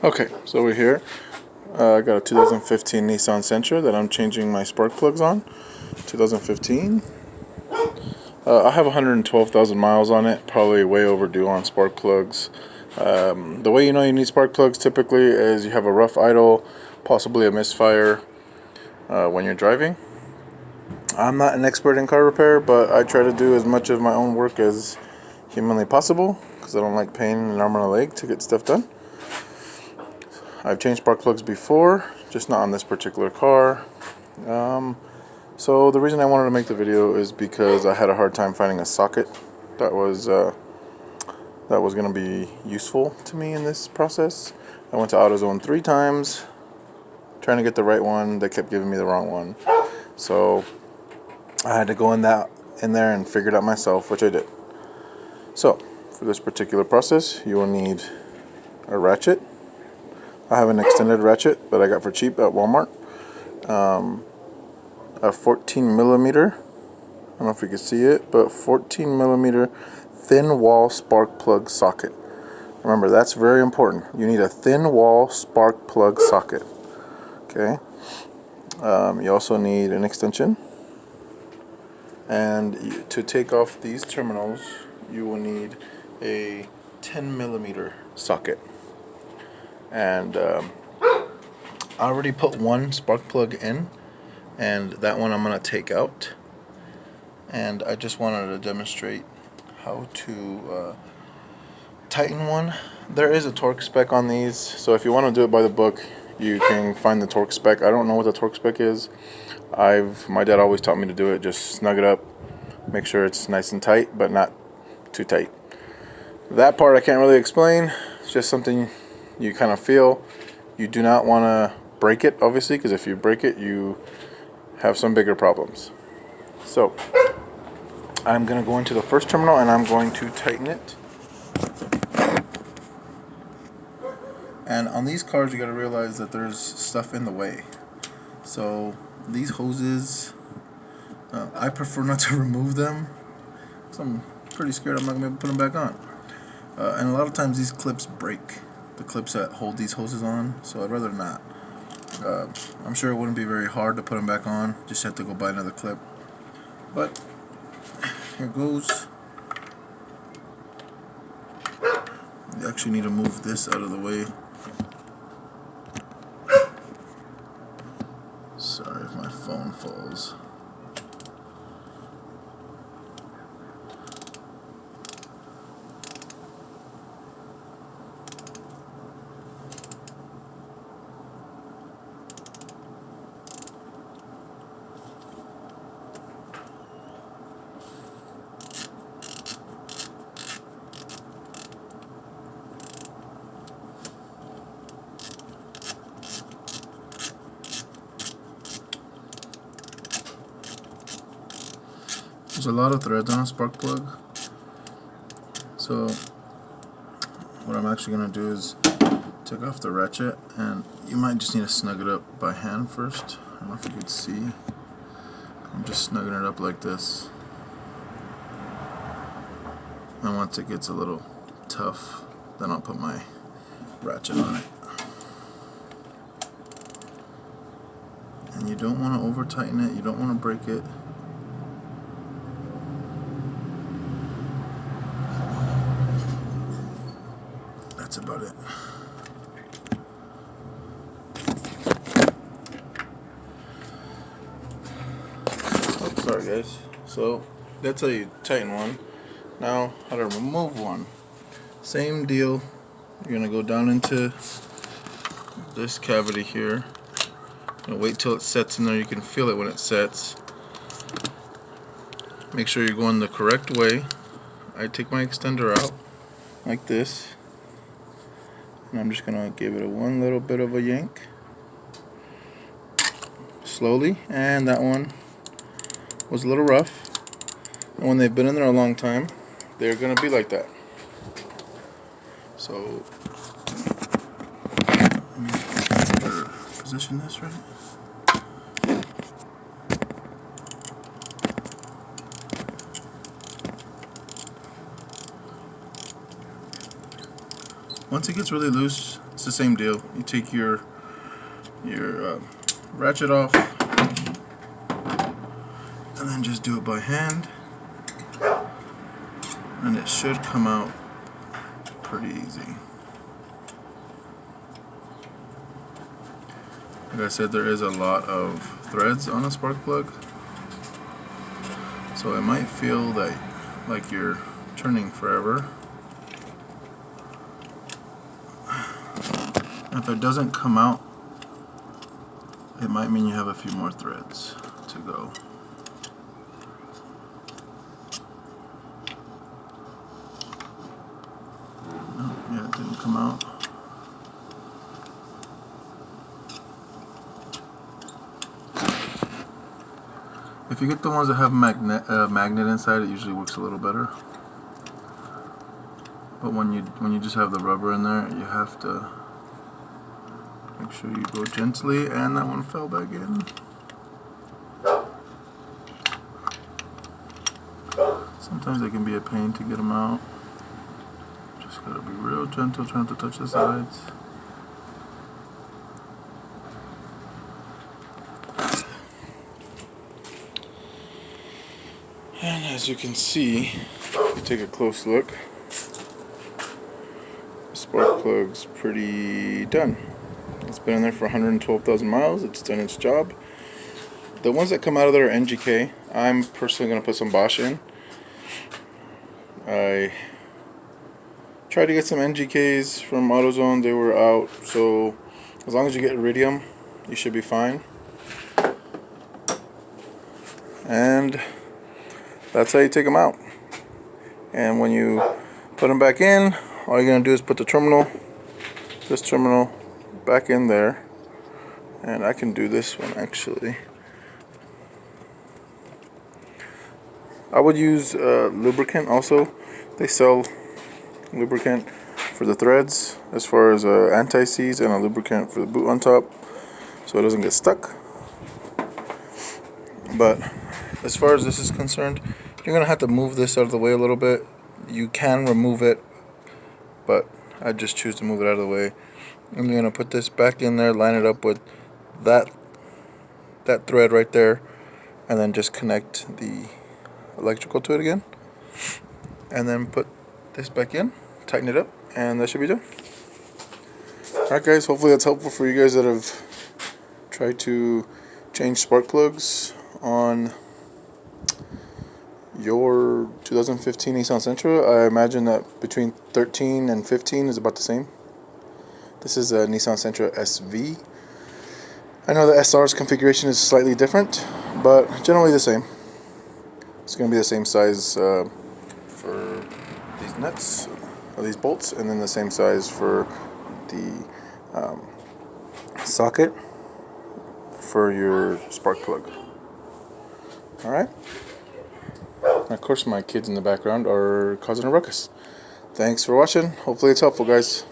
Okay, so we're here. I got a 2015 Nissan Sentra that I'm changing my spark plugs on. 2015. I have 112,000 miles on it, probably way overdue on spark plugs. The way you know you need spark plugs typically is you have a rough idle, possibly a misfire when you're driving. I'm not an expert in car repair, but I try to do as much of my own work as humanly possible because I don't like pain in an arm and a leg to get stuff done. I've changed spark plugs before, just not on this particular car. So the reason I wanted to make the video is because I had a hard time finding a socket that was going to be useful to me in this process. I went to AutoZone 3 times trying to get the right one. They kept giving me the wrong one, so I had to go in there and figure it out myself, which I did. So for this particular process, you will need a ratchet. I have an extended ratchet that I got for cheap at Walmart. A 14 millimeter, I don't know if you can see it, but 14 millimeter thin wall spark plug socket. Remember, that's very important. You need a thin wall spark plug socket. Okay. You also need an extension. And to take off these terminals, you will need a 10 millimeter socket. And I already put one spark plug in, and that one I'm going to take out. And I just wanted to demonstrate how to tighten one. There is a torque spec on these, so if you want to do it by the book, you can find the torque spec. I don't know what the torque spec is. My dad always taught me to do it. Just snug it up, make sure it's nice and tight, but not too tight. That part I can't really explain. It's just something you kind of feel. You do not want to break it, obviously, because if you break it, you have some bigger problems. So I'm going to go into the first terminal and I'm going to tighten it. And on these cars, you got to realize that there's stuff in the way. So these hoses, I prefer not to remove them because I'm pretty scared I'm not going to be able to put them back on. And a lot of times these clips break, the clips that hold these hoses on, so I'd rather not. I'm sure it wouldn't be very hard to put them back on, just have to go buy another clip. But here goes. You actually need to move this out of the way. Sorry if my phone falls. There's a lot of threads on a spark plug, so what I'm actually going to do is take off the ratchet, and you might just need to snug it up by hand first. I don't know if you can see. I'm just snugging it up like this, and once it gets a little tough, then I'll put my ratchet on it. And you don't want to over tighten it, you don't want to break it. That's about it. Oh, sorry guys. So that's how you tighten one. Now how to remove one. Same deal. You're gonna go down into this cavity here. Wait till it sets in there. You can feel it when it sets. Make sure you're going the correct way. I take my extender out like this. And I'm just going to give it one little bit of a yank. Slowly. And that one was a little rough. And when they've been in there a long time, they're going to be like that. So, let me position this right. Once it gets really loose, it's the same deal. You take your ratchet off and then just do it by hand, and it should come out pretty easy. Like I said, there is a lot of threads on a spark plug, so it might feel that like you're turning forever. If it doesn't come out, it might mean you have a few more threads to go. Oh, yeah, it didn't come out. If you get the ones that have magnet inside, it usually works a little better. But when you just have the rubber in there, you have to make sure you go gently, and that one fell back in. Sometimes they can be a pain to get them out. Just gotta be real gentle, trying to touch the sides. And as you can see, if you take a close look, the spark plug's pretty done. It's been in there for 112,000 miles. It's done its job. The ones that come out of there are NGK. I'm personally going to put some Bosch in. I tried to get some NGKs from AutoZone. They were out. So as long as you get Iridium, you should be fine. And that's how you take them out. And when you put them back in, all you're going to do is put the terminal, this terminal, back in there. And I can do this one actually. I would use lubricant also. They sell lubricant for the threads, as far as anti-seize, and a lubricant for the boot on top, so it doesn't get stuck. But as far as this is concerned, you're going to have to move this out of the way a little bit. You can remove it, but I just choose to move it out of the way. And you're going to put this back in there, line it up with that thread right there, and then just connect the electrical to it again. And then put this back in, tighten it up, and that should be done. Alright guys, hopefully that's helpful for you guys that have tried to change spark plugs on your 2015 Nissan Sentra. I imagine that between 13 and 15 is about the same. This is a Nissan Sentra SV. I know the SR's configuration is slightly different, but generally the same. It's going to be the same size for these nuts, or these bolts, and then the same size for the socket for your spark plug. Alright? And of course my kids in the background are causing a ruckus. Thanks for watching. Hopefully it's helpful, guys.